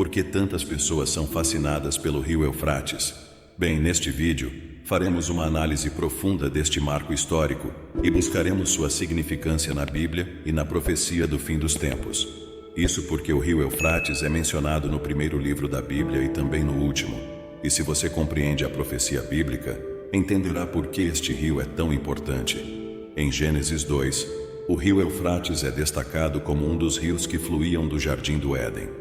Por que tantas pessoas são fascinadas pelo rio Eufrates? Bem, neste vídeo, faremos uma análise profunda deste marco histórico e buscaremos sua significância na Bíblia e na profecia do fim dos tempos. Isso porque o rio Eufrates é mencionado no primeiro livro da Bíblia e também no último. E se você compreende a profecia bíblica, entenderá por que este rio é tão importante. Em Gênesis 2, o rio Eufrates é destacado como um dos rios que fluíam do Jardim do Éden.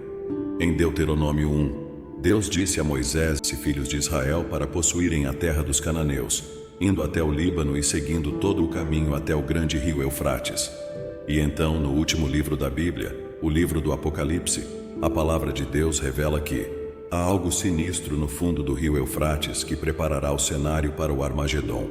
Em Deuteronômio 1, Deus disse a Moisés e filhos de Israel para possuírem a terra dos cananeus, indo até o Líbano e seguindo todo o caminho até o grande rio Eufrates. E então, no último livro da Bíblia, o livro do Apocalipse, a palavra de Deus revela que há algo sinistro no fundo do rio Eufrates que preparará o cenário para o Armagedon.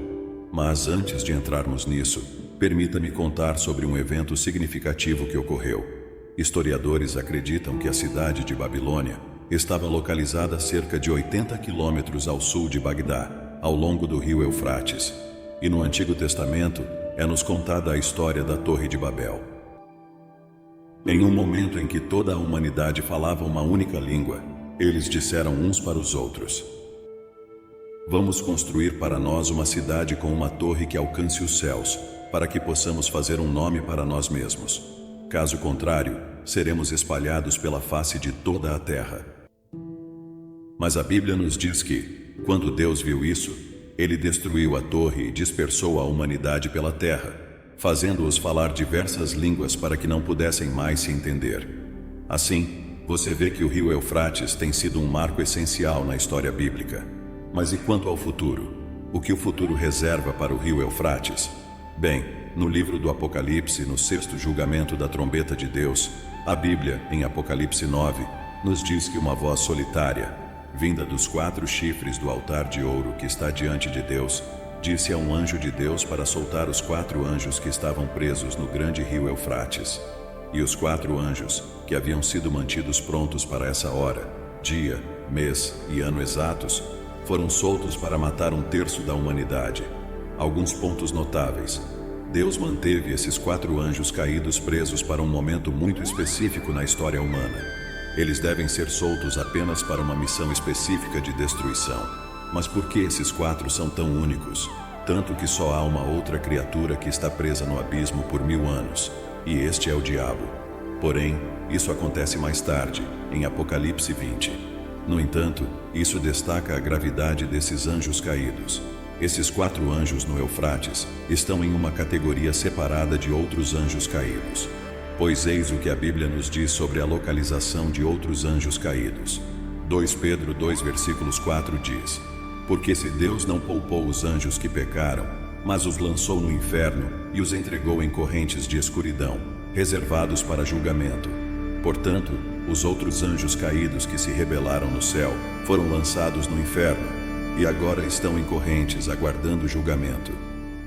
Mas antes de entrarmos nisso, permita-me contar sobre um evento significativo que ocorreu. Historiadores acreditam que a cidade de Babilônia estava localizada a cerca de 80 quilômetros ao sul de Bagdá, ao longo do rio Eufrates. E no Antigo Testamento é-nos contada a história da Torre de Babel. Em um momento em que toda a humanidade falava uma única língua, eles disseram uns para os outros: "Vamos construir para nós uma cidade com uma torre que alcance os céus, para que possamos fazer um nome para nós mesmos. Caso contrário, seremos espalhados pela face de toda a terra." Mas a Bíblia nos diz que, quando Deus viu isso, ele destruiu a torre e dispersou a humanidade pela terra, fazendo-os falar diversas línguas para que não pudessem mais se entender. Assim, você vê que o rio Eufrates tem sido um marco essencial na história bíblica. Mas e quanto ao futuro? O que o futuro reserva para o rio Eufrates? Bem, no livro do Apocalipse, no sexto julgamento da trombeta de Deus, a Bíblia, em Apocalipse 9, nos diz que uma voz solitária, vinda dos 4 chifres do altar de ouro que está diante de Deus, disse a um anjo de Deus para soltar os 4 anjos que estavam presos no grande rio Eufrates. E os 4 anjos, que haviam sido mantidos prontos para essa hora, dia, mês e ano exatos, foram soltos para matar 1/3 da humanidade. Alguns pontos notáveis. Deus manteve esses 4 anjos caídos presos para um momento muito específico na história humana. Eles devem ser soltos apenas para uma missão específica de destruição. Mas por que esses 4 são tão únicos? Tanto que só há uma outra criatura que está presa no abismo por 1000 anos, e este é o diabo. Porém, isso acontece mais tarde, em Apocalipse 20. No entanto, isso destaca a gravidade desses anjos caídos. Esses 4 anjos no Eufrates estão em uma categoria separada de outros anjos caídos. Pois eis o que a Bíblia nos diz sobre a localização de outros anjos caídos. 2 Pedro 2 versículos 4 diz: "Porque se Deus não poupou os anjos que pecaram, mas os lançou no inferno e os entregou em correntes de escuridão, reservados para julgamento. Portanto, os outros anjos caídos que se rebelaram no céu foram lançados no inferno, e agora estão em correntes aguardando julgamento."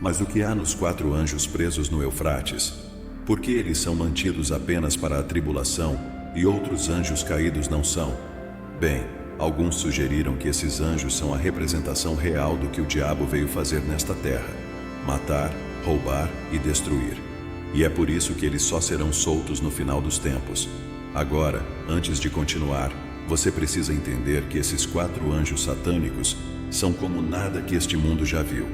Mas o que há nos 4 anjos presos no Eufrates? Por que eles são mantidos apenas para a tribulação e outros anjos caídos não são? Bem, alguns sugeriram que esses anjos são a representação real do que o diabo veio fazer nesta terra: matar, roubar e destruir. E é por isso que eles só serão soltos no final dos tempos. Agora, antes de continuar, você precisa entender que esses 4 anjos satânicos são como nada que este mundo já viu.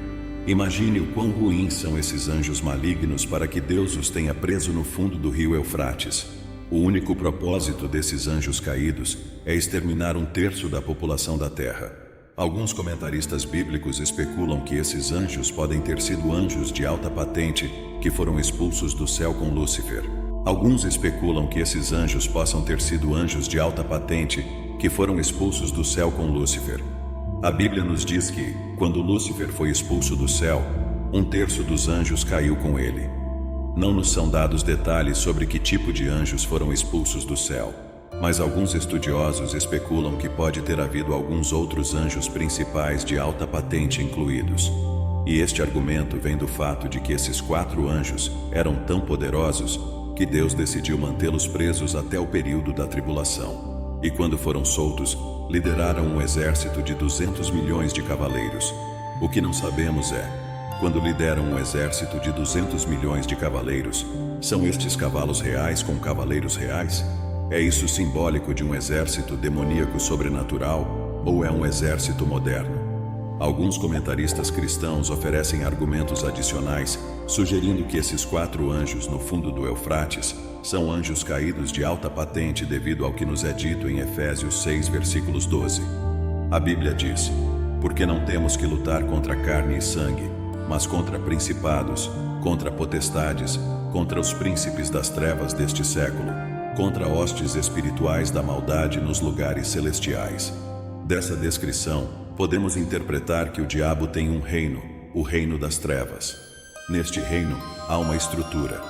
Imagine o quão ruins são esses anjos malignos para que Deus os tenha preso no fundo do rio Eufrates. O único propósito desses anjos caídos é exterminar 1/3 da população da terra. Alguns comentaristas bíblicos especulam que esses anjos podem ter sido anjos de alta patente que foram expulsos do céu com Lúcifer. Alguns especulam que esses anjos possam ter sido anjos de alta patente que foram expulsos do céu com Lúcifer. A Bíblia nos diz que, quando Lúcifer foi expulso do céu, 1/3 dos anjos caiu com ele. Não nos são dados detalhes sobre que tipo de anjos foram expulsos do céu, mas alguns estudiosos especulam que pode ter havido alguns outros anjos principais de alta patente incluídos. E este argumento vem do fato de que esses 4 anjos eram tão poderosos que Deus decidiu mantê-los presos até o período da tribulação. E quando foram soltos, lideraram um exército de 200 milhões de cavaleiros. O que não sabemos é, quando lideram um exército de 200 milhões de cavaleiros, são estes cavalos reais com cavaleiros reais? É isso simbólico de um exército demoníaco sobrenatural ou é um exército moderno? Alguns comentaristas cristãos oferecem argumentos adicionais, sugerindo que esses 4 anjos no fundo do Eufrates são anjos caídos de alta patente devido ao que nos é dito em Efésios 6, versículos 12. A Bíblia diz: porque não temos que lutar contra carne e sangue, mas contra principados, contra potestades, contra os príncipes das trevas deste século, contra hostes espirituais da maldade nos lugares celestiais. Dessa descrição, podemos interpretar que o diabo tem um reino, o reino das trevas. Neste reino, há uma estrutura.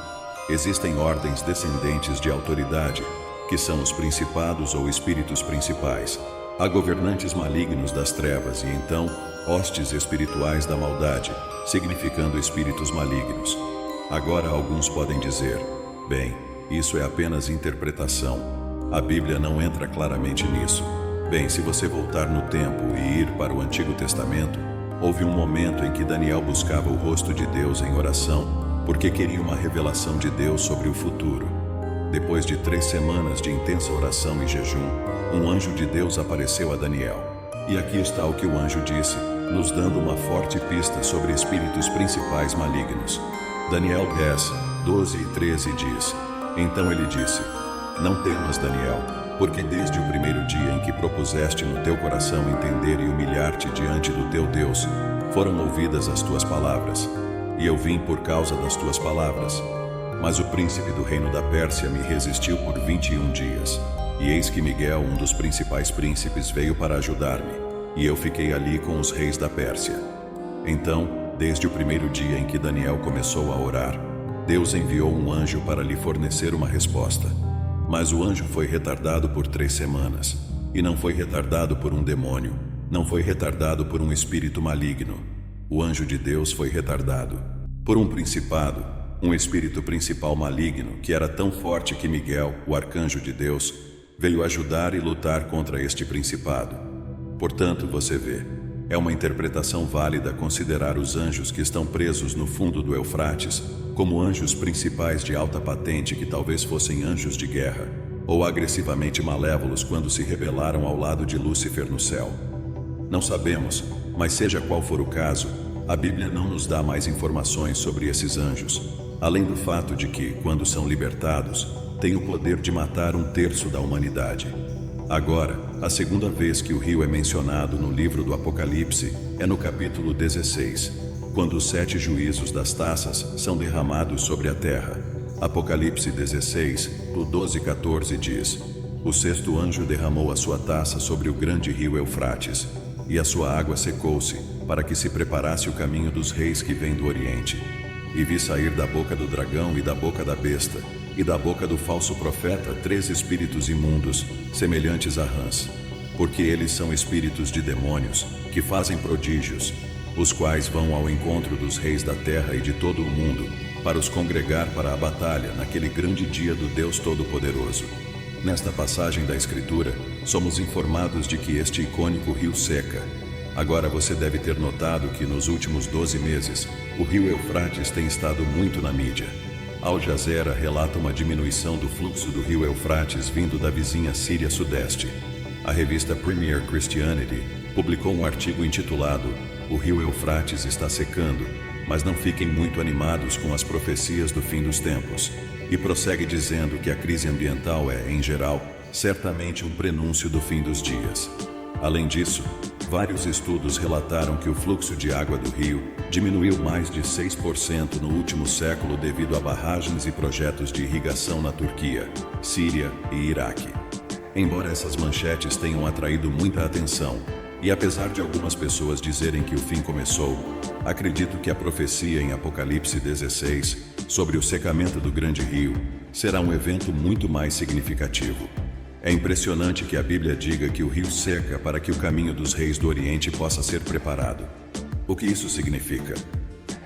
Existem ordens descendentes de autoridade, que são os principados ou espíritos principais. Há governantes malignos das trevas e então, hostes espirituais da maldade, significando espíritos malignos. Agora alguns podem dizer: bem, isso é apenas interpretação. A Bíblia não entra claramente nisso. Bem, se você voltar no tempo e ir para o Antigo Testamento, houve um momento em que Daniel buscava o rosto de Deus em oração, porque queria uma revelação de Deus sobre o futuro. Depois de 3 semanas de intensa oração e jejum, um anjo de Deus apareceu a Daniel. E aqui está o que o anjo disse, nos dando uma forte pista sobre espíritos principais malignos. Daniel 10, 12 e 13 diz: então ele disse: não temas, Daniel, porque desde o primeiro dia em que propuseste no teu coração entender e humilhar-te diante do teu Deus, foram ouvidas as tuas palavras. E eu vim por causa das tuas palavras. Mas o príncipe do reino da Pérsia me resistiu por 21 dias. E eis que Miguel, um dos principais príncipes, veio para ajudar-me. E eu fiquei ali com os reis da Pérsia. Então, desde o primeiro dia em que Daniel começou a orar, Deus enviou um anjo para lhe fornecer uma resposta. Mas o anjo foi retardado por 3 semanas. E não foi retardado por um demônio. Não foi retardado por um espírito maligno. O anjo de Deus foi retardado por um principado, um espírito principal maligno que era tão forte que Miguel, o arcanjo de Deus, veio ajudar e lutar contra este principado. Portanto, você vê, é uma interpretação válida considerar os anjos que estão presos no fundo do Eufrates como anjos principais de alta patente que talvez fossem anjos de guerra, ou agressivamente malévolos quando se rebelaram ao lado de Lúcifer no céu. Não sabemos, mas seja qual for o caso, a Bíblia não nos dá mais informações sobre esses anjos, além do fato de que, quando são libertados, têm o poder de matar 1/3 da humanidade. Agora, a segunda vez que o rio é mencionado no livro do Apocalipse é no capítulo 16, quando os 7 juízos das taças são derramados sobre a terra. Apocalipse 16, do 12 e 14 diz: o 6º anjo derramou a sua taça sobre o grande rio Eufrates, e a sua água secou-se, para que se preparasse o caminho dos reis que vêm do Oriente. E vi sair da boca do dragão e da boca da besta, e da boca do falso profeta 3 espíritos imundos, semelhantes a rãs. Porque eles são espíritos de demônios, que fazem prodígios, os quais vão ao encontro dos reis da terra e de todo o mundo, para os congregar para a batalha naquele grande dia do Deus Todo-Poderoso. Nesta passagem da Escritura, somos informados de que este icônico rio seca. Agora você deve ter notado que nos últimos 12 meses, o rio Eufrates tem estado muito na mídia. Al Jazeera relata uma diminuição do fluxo do rio Eufrates vindo da vizinha Síria Sudeste. A revista Premier Christianity publicou um artigo intitulado "O rio Eufrates está secando, mas não fiquem muito animados com as profecias do fim dos tempos", e prossegue dizendo que a crise ambiental é, em geral, certamente um prenúncio do fim dos dias. Além disso, vários estudos relataram que o fluxo de água do rio diminuiu mais de 6% no último século devido a barragens e projetos de irrigação na Turquia, Síria e Iraque. Embora essas manchetes tenham atraído muita atenção, e apesar de algumas pessoas dizerem que o fim começou, acredito que a profecia em Apocalipse 16, sobre o secamento do grande rio, será um evento muito mais significativo. É impressionante que a Bíblia diga que o rio seca para que o caminho dos reis do Oriente possa ser preparado. O que isso significa?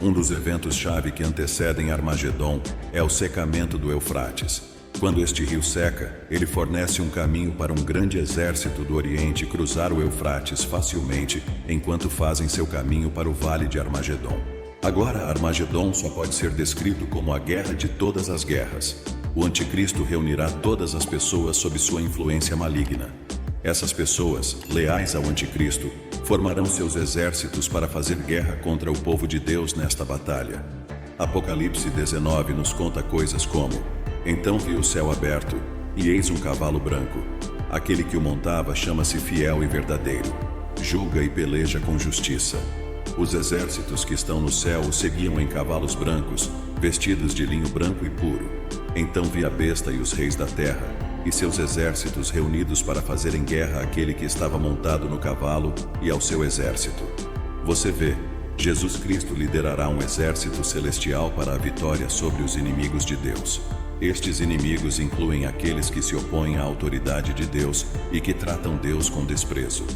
Um dos eventos-chave que antecedem Armagedon é o secamento do Eufrates. Quando este rio seca, ele fornece um caminho para um grande exército do Oriente cruzar o Eufrates facilmente, enquanto fazem seu caminho para o vale de Armagedon. Agora, Armagedon só pode ser descrito como a guerra de todas as guerras. O anticristo reunirá todas as pessoas sob sua influência maligna. Essas pessoas, leais ao anticristo, formarão seus exércitos para fazer guerra contra o povo de Deus nesta batalha. Apocalipse 19 nos conta coisas como: então vi o céu aberto, e eis um cavalo branco. Aquele que o montava chama-se Fiel e Verdadeiro. Julga e peleja com justiça. Os exércitos que estão no céu o seguiam em cavalos brancos, vestidos de linho branco e puro. Então vi a besta e os reis da terra, e seus exércitos reunidos para fazerem guerra àquele que estava montado no cavalo e ao seu exército. Você vê, Jesus Cristo liderará um exército celestial para a vitória sobre os inimigos de Deus. Estes inimigos incluem aqueles que se opõem à autoridade de Deus e que tratam Deus com desprezo.